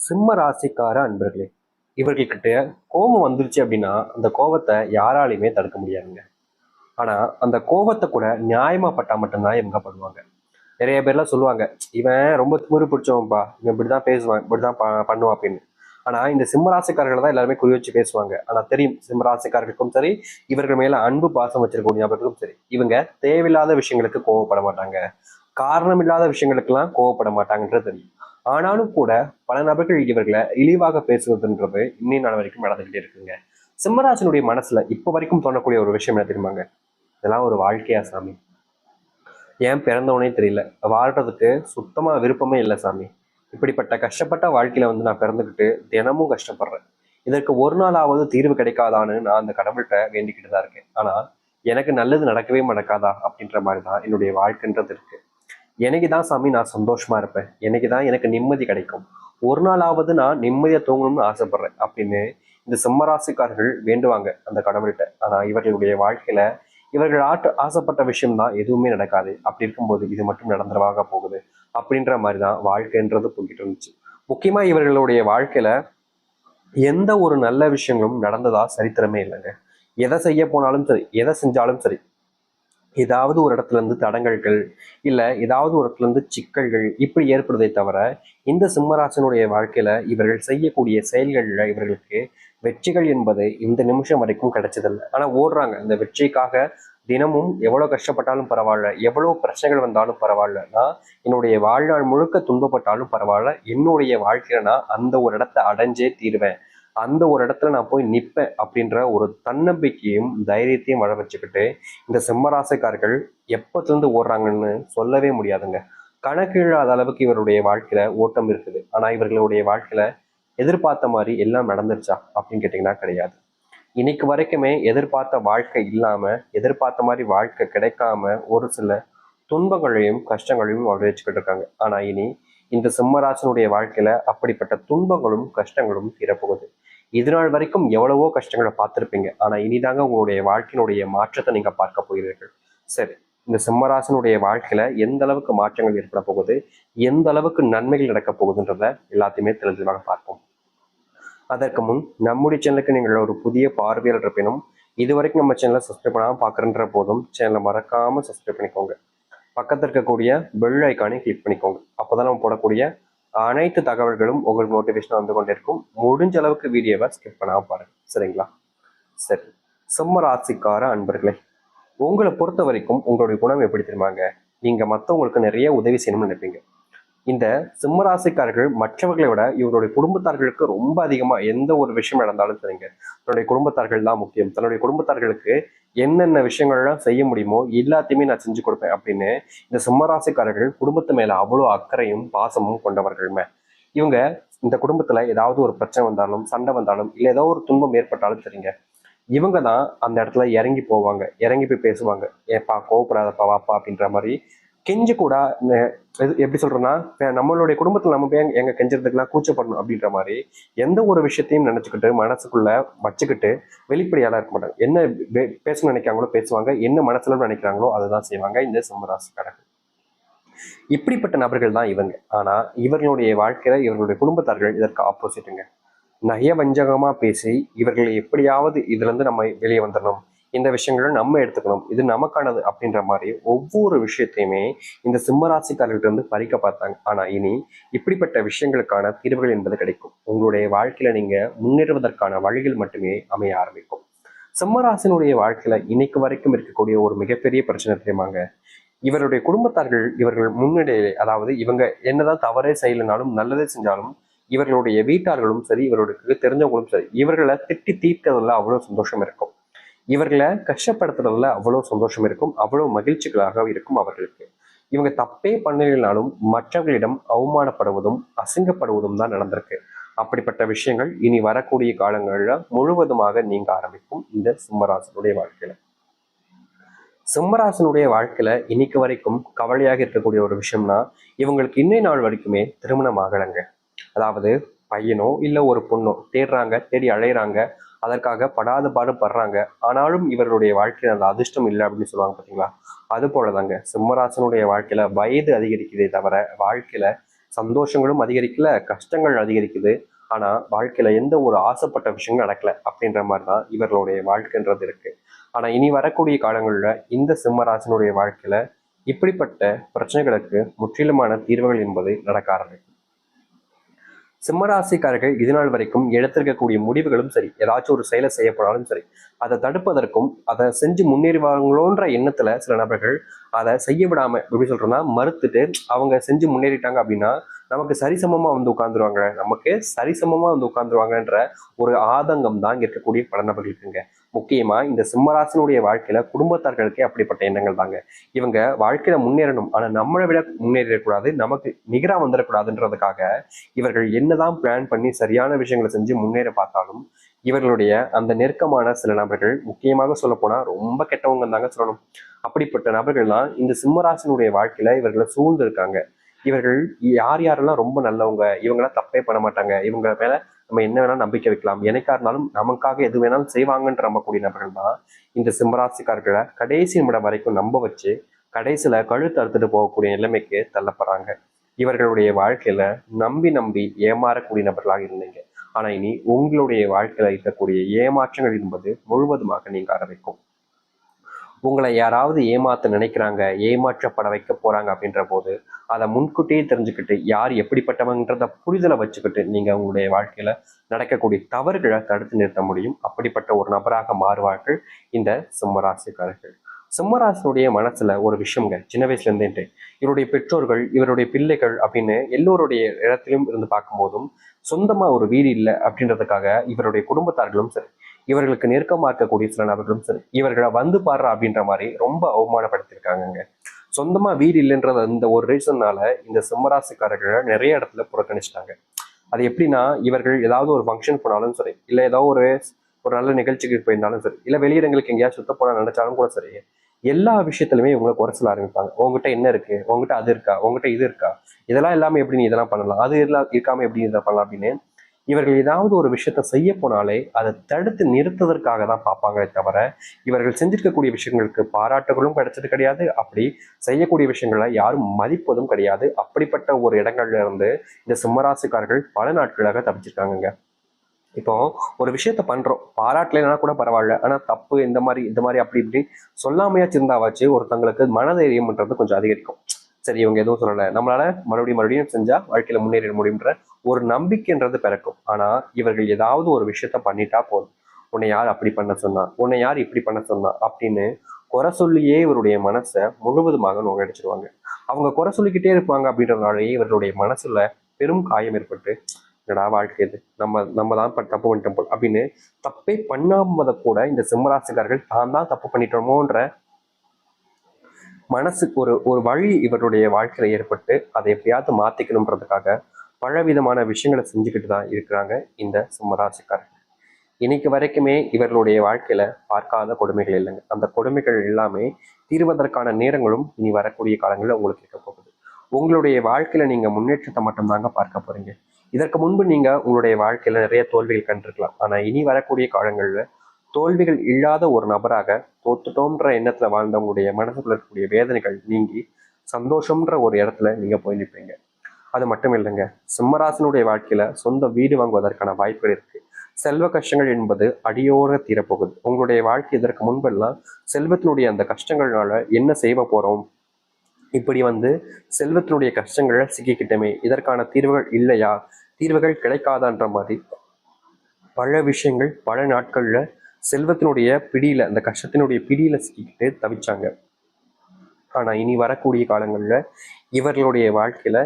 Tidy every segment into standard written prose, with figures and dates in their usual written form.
சிம்ம ராசிக்கார அன்பர்களே, இவர்கள்கிட்ட கோபம் வந்துருச்சு அப்படின்னா அந்த கோபத்தை யாராலையுமே தடுக்க முடியாதுங்க. ஆனா அந்த கோபத்தை கூட நியாயமா பட்டா மட்டும்தான் இவங்க படுவாங்க. நிறைய பேர்லாம் சொல்லுவாங்க, இவன் ரொம்ப திமிரு பிடிச்சவன்பா, இவன் இப்படிதான் பேசுவான், இப்படிதான் பண்ணுவான் அப்படின்னு. ஆனா இந்த சிம்மராசிக்காரர்களை தான் எல்லாருமே குறி வச்சு பேசுவாங்க. ஆனா தெரியும், சிம்மராசிக்காரர்களுக்கும் சரி, இவர்கள் மேல அன்பு பாசம் வச்சிருக்கக்கூடிய நபர்களுக்கும் சரி, இவங்க தேவையில்லாத விஷயங்களுக்கு கோவப்பட மாட்டாங்க, காரணம் இல்லாத விஷயங்களுக்கெல்லாம் கோவப்பட மாட்டாங்கன்றது தெரியும். ஆனாலும் கூட பல நபர்கள் இவர்களை இழிவாக பேசுவதுன்றது இன்னும் நாள் வரைக்கும் நடந்துகிட்டே இருக்குங்க. சிம்மராசனுடைய மனசுல இப்ப வரைக்கும் தோணக்கூடிய ஒரு விஷயம் என்ன தெரியுமாங்க? இதெல்லாம் ஒரு வாழ்க்கையா சாமி? ஏன் பிறந்தவனே தெரியல, வாழ்றதுக்கு சுத்தமா விருப்பமே இல்லை சாமி. இப்படிப்பட்ட கஷ்டப்பட்ட வாழ்க்கையில நான் பிறந்துக்கிட்டு தினமும் கஷ்டப்படுறேன். இதற்கு ஒரு நாளாவது தீர்வு கிடைக்காதான்னு நான் அந்த கடவுள்கிட்ட வேண்டிக்கிட்டு தான் இருக்கேன். ஆனா எனக்கு நல்லது நடக்கவே நடக்காதா அப்படின்ற மாதிரி தான் என்னுடைய வாழ்க்கைன்றது இருக்கு. எனக்கு தான் சாமி நான் சந்தோஷமா இருப்பேன், எனக்கு தான் எனக்கு நிம்மதி கிடைக்கும், ஒரு நாளாவது நான் நிம்மதியா தூங்கணும்னு ஆசைப்படுறேன் அப்படின்னு இந்த சிம்மராசிக்காரர்கள் வேண்டுவாங்க அந்த கடவுள்கிட்ட. ஆனா இவர்களுடைய வாழ்க்கையில இவர்கள் ஆசைப்பட்ட விஷயம்தான் எதுவுமே நடக்காது. அப்படி இருக்கும்போது இது மட்டும் நடந்துருவாக போகுது அப்படின்ற மாதிரிதான் வாழ்க்கைன்றது போய்கிட்டு இருந்துச்சு. முக்கியமா இவர்களுடைய வாழ்க்கையில எந்த ஒரு நல்ல விஷயங்களும் நடந்ததா சரித்திரமே இல்லைங்க. எதை செய்ய போனாலும் சரி, எதை செஞ்சாலும் சரி, ஏதாவது ஒரு இடத்துல இருந்து தடங்கல்கள், இல்ல ஏதாவது ஒரு இடத்துல இருந்து சிக்கல்கள் இப்படி ஏற்படுதே தவிர, இந்த சிம்மராசனுடைய வாழ்க்கையில இவர்கள் செய்யக்கூடிய செயல்கள்ல இவர்களுக்கு வெற்றிகள் என்பது இந்த நிமிஷம் வரைக்கும் கிடைச்சதில்லை. ஆனா ஓடுறாங்க இந்த வெற்றிக்காக. தினமும் எவ்வளவு கஷ்டப்பட்டாலும் பரவாயில்ல, எவ்வளவு பிரச்சனைகள் வந்தாலும் பரவாயில்ல, நான் என்னுடைய வாழ்நாள் முழுக்க துன்பப்பட்டாலும் பரவாயில்ல, என்னுடைய வாழ்க்கையில நான் அந்த ஒரு இடத்தை அடைஞ்சே தீருவேன், அந்த ஒரு இடத்துல நான் போய் நிற்பேன் அப்படின்ற ஒரு தன்னம்பிக்கையும் தைரியத்தையும் வளர வச்சுக்கிட்டு இந்த சிம்மராசிக்காரர்கள் எப்பத்திலிருந்து ஓடுறாங்கன்னு சொல்லவே முடியாதுங்க. கணக்கு இல்லாத அளவுக்கு இவருடைய வாழ்க்கையில ஓட்டம் இருக்குது. ஆனா இவர்களுடைய வாழ்க்கையில எதிர்பார்த்த மாதிரி எல்லாம் நடந்துருச்சா அப்படின்னு கேட்டீங்கன்னா கிடையாது. இன்னைக்கு வரைக்குமே எதிர்பார்த்த வாழ்க்கை இல்லாம, எதிர்பார்த்த மாதிரி வாழ்க்கை கிடைக்காம ஒரு சில துன்பங்களையும் கஷ்டங்களையும் வச்சுக்கிட்டு இருக்காங்க. ஆனா இனி இந்த சிம்மராசனுடைய வாழ்க்கையில அப்படிப்பட்ட துன்பங்களும் கஷ்டங்களும் தீரப்போகுது. இது நாள் வரைக்கும் எவ்வளவோ கஷ்டங்களை பார்த்துருப்பீங்க. ஆனா இனிதாங்க உங்களுடைய வாழ்க்கையினுடைய மாற்றத்தை நீங்க பார்க்க போகிறீர்கள். சரி, இந்த சிம்மராசனுடைய வாழ்க்கையில எந்த அளவுக்கு மாற்றங்கள் ஏற்பட போகுது, எந்த அளவுக்கு நன்மைகள் நடக்க போகுதுன்றத எல்லாத்தையுமே தெளிவாக பார்ப்போம். அதற்கு முன் நம்முடைய சேனலுக்கு நீங்கள் ஒரு புதிய பார்வையாளர் இருப்பினும், இது வரைக்கும் நம்ம சேனலை சப்ஸ்கிரைப் பண்ணாமல் பார்க்குறன்ற போதும் சேனலை மறக்காம சப்ஸ்கிரைப் பண்ணிக்கோங்க. பக்கத்தில் இருக்கக்கூடிய பெல் ஐக்கானை கிளிக் பண்ணிக்கோங்க. அப்போதான் நம்ம போடக்கூடிய அனைத்து தகவல்களும் உங்களுக்கு நோட்டிஃபிகேஷன் வந்து கொண்டே இருக்கும். முடிஞ்ச அளவுக்கு வீடியோவை ஸ்கிப் பண்ணாமல் பாருங்க, சரிங்களா? சரி, சிம்ம ராசிக்கார அன்பர்களே, உங்களை பொறுத்த வரைக்கும் உங்களுடைய குணம் எப்படி தெரியுமாங்க? நீங்க மற்றவங்களுக்கு நிறைய உதவி செய்யணும்னு நினைப்பீங்க. இந்த சிம்மராசிக்காரர்கள் மற்றவர்களை விட இவருடைய குடும்பத்தார்களுக்கு ரொம்ப அதிகமா எந்த ஒரு விஷயம் நடந்தாலும் சரிங்க, தன்னுடைய குடும்பத்தார்கள் தான் முக்கியம், தன்னுடைய குடும்பத்தார்களுக்கு என்னென்ன விஷயங்கள்லாம் செய்ய முடியுமோ எல்லாத்தையுமே நான் செஞ்சு கொடுப்பேன் அப்படின்னு இந்த சிம்மராசிக்காரர்கள் குடும்பத்து மேல அவ்வளோ அக்கறையும் பாசமும் கொண்டவர்களுமே. இவங்க இந்த குடும்பத்துல ஏதாவது ஒரு பிரச்சனை வந்தாலும், சண்டை வந்தாலும், இல்லை ஏதோ ஒரு துன்பம் ஏற்பட்டாலும் சரிங்க, இவங்க தான் அந்த இடத்துல இறங்கி போவாங்க, இறங்கி போய் பேசுவாங்க. ஏப்பா கோவப்படாதப்பா வாப்பா அப்படின்ற மாதிரி கெஞ்சு கூட. எப்படி சொல்றேன்னா, நம்மளுடைய குடும்பத்துல நம்ம போய் எங்க கெஞ்சறதுக்கெல்லாம் கூச்சப்படணும் அப்படின்ற மாதிரி எந்த ஒரு விஷயத்தையும் நினைச்சுக்கிட்டு மனசுக்குள்ள வச்சுக்கிட்டு வெளிப்படையால இருக்க மாட்டாங்க. என்ன பேசணும்னு நினைக்கிறாங்களோ பேசுவாங்க, என்ன மனசுல நினைக்கிறாங்களோ அதுதான் செய்வாங்க இந்த சிம்மராசிக்காரர்கள். இப்படிப்பட்ட நபர்கள் தான் இவங்க. ஆனா இவர்களுடைய வாழ்க்கையில இவர்களுடைய குடும்பத்தார்கள் இதற்கு ஆப்போசிட்டுங்க. நய வஞ்சகமா பேசி இவர்களை எப்படியாவது இதுல இருந்து நம்ம வெளியே வந்துடணும், இந்த விஷயங்களை நம்ம எடுத்துக்கணும், இது நமக்கானது அப்படின்ற மாதிரி ஒவ்வொரு விஷயத்தையுமே இந்த சிம்மராசிக்காரர்கிட்ட இருந்து பறிக்க பார்த்தாங்க. ஆனா இனி இப்படிப்பட்ட விஷயங்களுக்கான தீர்வுகள் என்பது கிடைக்கும். உங்களுடைய வாழ்க்கையில நீங்க முன்னேறுவதற்கான வழிகள் மட்டுமே அமைய ஆரம்பிக்கும். சிம்மராசினுடைய வாழ்க்கையில இன்னைக்கு வரைக்கும் இருக்கக்கூடிய ஒரு மிகப்பெரிய பிரச்சனை தெரியுமாங்க? இவருடைய குடும்பத்தார்கள் இவர்கள் முன்னிலையிலே, அதாவது இவங்க என்னதான் தவறே செய்யலைனாலும் நல்லதே செஞ்சாலும் இவர்களுடைய வீட்டார்களும் சரி, இவர்களுக்கு தெரிஞ்சவங்களும் சரி, இவர்களை திட்டி தீர்க்கிறதுல அவ்வளவு சந்தோஷம் இருக்கும், இவர்களை கஷ்டப்படுத்துறதுல அவ்வளவு சந்தோஷம் இருக்கும், அவ்வளவு மகிழ்ச்சிகளாக இருக்கும் அவர்களுக்கு. இவங்க தப்பே பண்ணலைனாலும் மற்றவர்களிடம் அவமானப்படுவதும் அசிங்கப்படுவதும் தான் நடந்திருக்கு. அப்படிப்பட்ட விஷயங்கள் இனி வரக்கூடிய காலங்களில் முழுவதுமாக நீங்க ஆரம்பிக்கும் இந்த சிம்மராசனுடைய வாழ்க்கையில. சிம்மராசனுடைய வாழ்க்கையில இன்னைக்கு வரைக்கும் கவலையாக இருக்கக்கூடிய ஒரு விஷயம்னா, இவங்களுக்கு இன்னை நாள் வரைக்குமே திருமணம் ஆகலைங்க. அதாவது பையனோ இல்ல ஒரு பொண்ணோ தேடுறாங்க, தேடி அலையிறாங்க, அதற்காக படாத பாடு படுறாங்க. ஆனாலும் இவருடைய வாழ்க்கையில அந்த அதிர்ஷ்டம் இல்லை அப்படின்னு சொல்லுவாங்க பார்த்தீங்களா? அது போலதாங்க சிம்மராசனுடைய வாழ்க்கையில வயது அதிகரிக்கிறதே தவிர வாழ்க்கையில சந்தோஷங்களும் அதிகரிக்கல, கஷ்டங்கள் அதிகரிக்குது. ஆனா வாழ்க்கையில எந்த ஒரு ஆசைப்பட்ட விஷயங்களும் நடக்கல அப்படின்ற மாதிரி தான் இவர்களுடைய வாழ்க்கைன்றது இருக்கு. ஆனா இனி வரக்கூடிய காலங்கள்ல இந்த சிம்மராசினுடைய வாழ்க்கையில இப்படிப்பட்ட பிரச்சனைகளுக்கு முற்றிலுமான தீர்வுகள் என்பது நடக்க ஆரம்பிக்கும். சிம்மராசிக்காரர்கள் இதுநாள் வரைக்கும் எடுத்திருக்கக்கூடிய முடிவுகளும் சரி, ஏதாச்சும் ஒரு செயலை செய்யப்படாலும் சரி, அதை தடுப்பதற்கும் அதை செஞ்சு முன்னேறுவாங்களோன்ற எண்ணத்துல சில நபர்கள் அதை செய்ய விடாம எப்படி சொல்றோம்னா மறுத்துட்டு அவங்க செஞ்சு முன்னேறிட்டாங்க அப்படின்னா நமக்கு சரிசமமா வந்து உட்கார்ந்துருவாங்க, நமக்கு சரிசமமா வந்து உட்கார்ந்துருவாங்கன்ற ஒரு ஆதங்கம் தான் இங்க இருக்கக்கூடிய பல நபர்களுக்குங்க. முக்கியமா இந்த சிம்மராசினுடைய வாழ்க்கையில குடும்பத்தார்களுக்கே அப்படிப்பட்ட எண்ணங்கள் தாங்க. இவங்க வாழ்க்கையில முன்னேறணும், ஆனா நம்மளை விட முன்னேறிடக்கூடாது, நமக்கு நிகரா வந்துடக்கூடாதுன்றதுக்காக இவர்கள் என்னதான் பிளான் பண்ணி சரியான விஷயங்களை செஞ்சு முன்னேற பார்த்தாலும் இவர்களுடைய அந்த நெருக்கமான சில நபர்கள், முக்கியமாக சொல்ல போனா ரொம்ப கெட்டவங்க தாங்க சொல்லணும். அப்படிப்பட்ட நபர்கள் தான் இந்த சிம்மராசினுடைய வாழ்க்கையில இவர்களை சூழ்ந்து இருக்காங்க. இவர்கள் யார் யாரெல்லாம் ரொம்ப நல்லவங்க, இவங்கெல்லாம் தப்பே பண்ண மாட்டாங்க, இவங்க மேல நம்ம என்ன வேணாலும் நம்பிக்கை வைக்கலாம், எனக்கா இருந்தாலும் நமக்காக எது வேணாலும் செய்வாங்கன்ற நம்பக்கூடிய நபர்கள் தான் இந்த சிம்மராசிக்காரர்களை கடைசி நிமிடம் வரைக்கும் நம்ப வச்சு கடைசியில கழுத்து அறுத்துட்டு போகக்கூடிய நிலைமைக்கு தள்ளப்படுறாங்க. இவர்களுடைய வாழ்க்கையில நம்பி நம்பி ஏமாறக்கூடிய நபர்களாக இருந்தீங்க. ஆனா இனி உங்களுடைய வாழ்க்கையில இருக்கக்கூடிய ஏமாற்றங்கள் என்பது முழுவதுமாக நீங்க ஆரம்பிக்கும். உங்களை யாராவது ஏமாத்த நினைக்கிறாங்க, ஏமாற்றப்பட வைக்க போறாங்க அப்படின்ற போது அதை முன்கூட்டியே தெரிஞ்சுக்கிட்டு யார் எப்படிப்பட்டவங்கன்றத புரிதலை வச்சுக்கிட்டு நீங்க உங்களுடைய வாழ்க்கையில நடக்கக்கூடிய தவறுகளை தடுத்து நிறுத்த முடியும். அப்படிப்பட்ட ஒரு நபராக மாறுவார்கள் இந்த சிம்மராசிக்காரர்கள். சிம்மராசினுடைய மனசுல ஒரு விஷயங்க, சின்ன வயசுல இருந்தேன்ட்டு இவருடைய பெற்றோர்கள், இவருடைய பிள்ளைகள் அப்படின்னு எல்லோருடைய இடத்திலும் இருந்து பார்க்கும்போதும் சொந்தமா ஒரு வீடு இல்லை அப்படின்றதுக்காக இவருடைய குடும்பத்தார்களும் சரி, இவர்களுக்கு நெருக்கமா இருக்கக்கூடிய சில நபர்களும் சரி, இவர்களை வந்து பாடுற அப்படின்ற மாதிரி ரொம்ப அவமானப்படுத்திருக்காங்க. சொந்தமா வீடு இல்லைன்றது இந்த ஒரு ரீசன்னால இந்த சிம்மராசிக்காரர்களை நிறைய இடத்துல புறக்கணிச்சிட்டாங்க. அது எப்படின்னா, இவர்கள் ஏதாவது ஒரு ஃபங்க்ஷன் போனாலும் சரி, இல்லை ஏதாவது ஒரு ஒரு நல்ல நிகழ்ச்சிக்கு போயிருந்தாலும் சரி, இல்லை வெளியிடங்களுக்கு எங்கேயாவது சுத்த போனா நினைச்சாலும் கூட சரி, எல்லா விஷயத்திலுமே இவங்களை குறை சொல்ல ஆரம்பிப்பாங்க. உங்ககிட்ட என்ன இருக்கு, உங்ககிட்ட அது இருக்கா, உங்ககிட்ட இது இருக்கா, இதெல்லாம் இல்லாம எப்படி நீ இதெல்லாம் பண்ணலாம், அது எல்லாம் இருக்காம எப்படி இதை பண்ணலாம் அப்படின்னு இவர்கள் ஏதாவது ஒரு விஷயத்த செய்ய போனாலே அதை தடுத்து நிறுத்துவதற்காக தான் பார்ப்பாங்களே தவிர இவர்கள் செஞ்சிருக்கக்கூடிய விஷயங்களுக்கு பாராட்டுகளும் கிடைச்சது கிடையாது. அப்படி செய்யக்கூடிய விஷயங்களை யாரும் மதிப்பதும் கிடையாது. அப்படிப்பட்ட ஒரு இடங்கள்ல இருந்து இந்த சிம்மராசிக்காரர்கள் பல நாட்களாக தப்பிச்சிருக்காங்க. இப்போ ஒரு விஷயத்த பண்றோம், பாராட்டலைன்னா கூட பரவாயில்ல, ஆனா தப்பு இந்த மாதிரி அப்படி இப்படி சொல்லாமையாச்சு இருந்தாவாச்சு ஒருத்தங்களுக்கு மனதைரியம்ன்றது கொஞ்சம் அதிகரிக்கும். சரி இவங்க எதுவும் சொல்லலை, நம்மளால மறுபடியும் செஞ்சா வாழ்க்கையில முன்னேறிட முடியுன்ற ஒரு நம்பிக்கைன்றது பிறக்கும். ஆனா இவர்கள் ஏதாவது ஒரு விஷயத்த பண்ணிட்டா போதும், உன்னை யார் அப்படி பண்ண சொன்னா, உன்னை யார் இப்படி பண்ண சொன்னா அப்படின்னு குறை சொல்லியே இவருடைய மனசை முழுவதுமாக நோக்கடிச்சிருவாங்க. அவங்க குறை சொல்லிக்கிட்டே இருப்பாங்க அப்படின்றதுனாலேயே இவர்களுடைய மனசுல பெரும் காயம் ஏற்பட்டு என்னடா வாழ்க்கை இது, நம்ம தான் தப்பு பண்ணிட்டோம் போல் அப்படின்னு தப்பே பண்ணாமதை கூட இந்த சிம்மராசிக்காரர்கள் தான் தப்பு பண்ணிட்டோமோன்ற மனசுக்கு ஒரு ஒரு வழி இவருடைய வாழ்க்கையில ஏற்பட்டு அதை எப்படியாவது மாத்திக்கணுன்றதுக்காக பலவிதமான விஷயங்களை செஞ்சுக்கிட்டு தான் இருக்கிறாங்க இந்த சிம்மராசிக்காரர்கள். இன்னைக்கு வரைக்குமே இவர்களுடைய வாழ்க்கையில பார்க்காத கொடுமைகள் இல்லைங்க. அந்த கொடுமைகள் எல்லாமே தீர்வதற்கான நேரங்களும் இனி வரக்கூடிய காலங்களில் உங்களுக்கு இருக்க போகுது. உங்களுடைய வாழ்க்கையில நீங்க முன்னேற்றத்தை மட்டும்தாங்க பார்க்க போறீங்க. இதற்கு முன்பு நீங்க உங்களுடைய வாழ்க்கையில நிறைய தோல்விகள் கண்டிருக்கலாம். ஆனா இனி வரக்கூடிய காலங்கள்ல தோல்விகள் இல்லாத ஒரு நபராக தோத்துட்டோம்ன்ற எண்ணத்துல வாழ்ந்தவங்களுடைய மனசுக்குள்ள இருக்கக்கூடிய வேதனைகள் நீங்கி சந்தோஷம்ன்ற ஒரு இடத்துல நீங்க போய் நிற்பீங்க. அது மட்டும் இல்லைங்க, சிம்மராசனுடைய வாழ்க்கையில சொந்த வீடு வாங்குவதற்கான வாய்ப்புகள் இருக்கு. செல்வ கஷ்டங்கள் என்பது அடியோர தீரப்போகுது. உங்களுடைய வாழ்க்கை இதற்கு முன்பெல்லாம் செல்வத்தினுடைய அந்த கஷ்டங்கள்னால என்ன செய்ய போறோம், இப்படி செல்வத்தினுடைய கஷ்டங்களை சிக்கிக்கிட்டமே, இதற்கான தீர்வுகள் இல்லையா, தீர்வுகள் கிடைக்காதான்ற மாதிரி பல விஷயங்கள் பல நாட்கள்ல செல்வத்தினுடைய பிடியில, அந்த கஷ்டத்தினுடைய பிடியில சிக்கிக்கிட்டு தவிச்சாங்க. ஆனா இனி வரக்கூடிய காலங்கள்ல இவர்களுடைய வாழ்க்கையில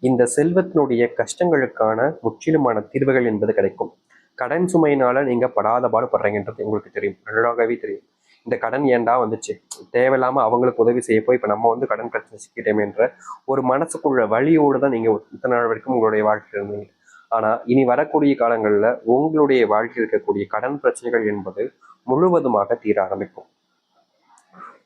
இந்த செல்வத்தினுடைய கஷ்டங்களுக்கான முற்றிலுமான தீர்வுகள் என்பது கிடைக்கும். கடன் சுமையினால நீங்க படாத பாடுபடுறீங்கன்றது உங்களுக்கு தெரியும், நல்லாவே தெரியும். இந்த கடன் ஏன்டா வந்துச்சு, தேவையில்லாம அவங்களுக்கு உதவி செய்ய போய் இப்ப நம்ம கடன் பிரச்சனை சிக்கிட்டேமேன்ற ஒரு மனசுக்குள்ள வழியோடு தான் நீங்க இத்தனை நாள் வரைக்கும் உங்களுடைய வாழ்க்கை இருந்தீங்க. ஆனா இனி வரக்கூடிய காலங்கள்ல உங்களுடைய வாழ்க்கையில் இருக்கக்கூடிய கடன் பிரச்சனைகள் என்பது முழுவதுமாக தீர ஆரம்பிக்கும்.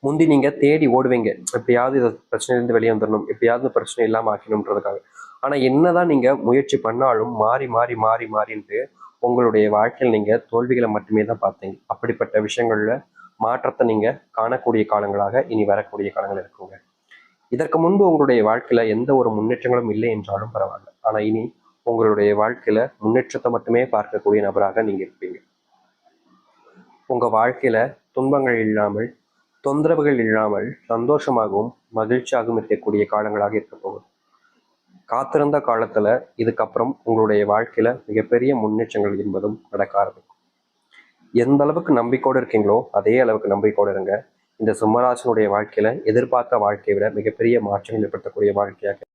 முந்தி நீங்க தேடி ஓடுவீங்க, எப்படியாவது இந்த பிரச்சனையிலிருந்து வெளியே வந்துடணும், எப்படியாவது பிரச்சனை இல்லாம ஆக்கணும்ன்றதுக்காக. ஆனா என்னதான் நீங்க முயற்சி பண்ணாலும் மாறி மாறி மாறி மாறிட்டு உங்களுடைய வாழ்க்கையில் நீங்க தோல்விகளை மட்டுமே தான் பார்த்தீங்க. அப்படிப்பட்ட விஷயங்கள்ல மாற்றத்தை நீங்க காணக்கூடிய காலங்களாக இனி வரக்கூடிய காலங்கள் இருக்குங்க. இதற்கு முன்பு உங்களுடைய வாழ்க்கையில எந்த ஒரு முன்னேற்றங்களும் இல்லை என்றாலும் பரவாயில்ல, ஆனா இனி உங்களுடைய வாழ்க்கையில முன்னேற்றத்தை மட்டுமே பார்க்கக்கூடிய நபராக நீங்க இருப்பீங்க. உங்க வாழ்க்கையில துன்பங்கள் இல்லாமல், தொந்தரவுகள் இல்லாமல் சந்தோஷமாகவும் மகிழ்ச்சியாகவும் இருக்கக்கூடிய காலங்களாக இருக்க போகுது. காத்திருந்த காலத்துல இதுக்கப்புறம் உங்களுடைய வாழ்க்கையில மிகப்பெரிய முன்னேற்றங்கள் என்பதும் நடக்க ஆரம்பிக்கும். எந்த அளவுக்கு நம்பிக்கையோடு இருக்கீங்களோ அதே அளவுக்கு நம்பிக்கையோடு இருங்க. இந்த சிம்மராசினுடைய வாழ்க்கையில எதிர்பார்த்த வாழ்க்கையை விட மிகப்பெரிய மாற்றங்கள் ஏற்படுத்தக்கூடிய வாழ்க்கையாக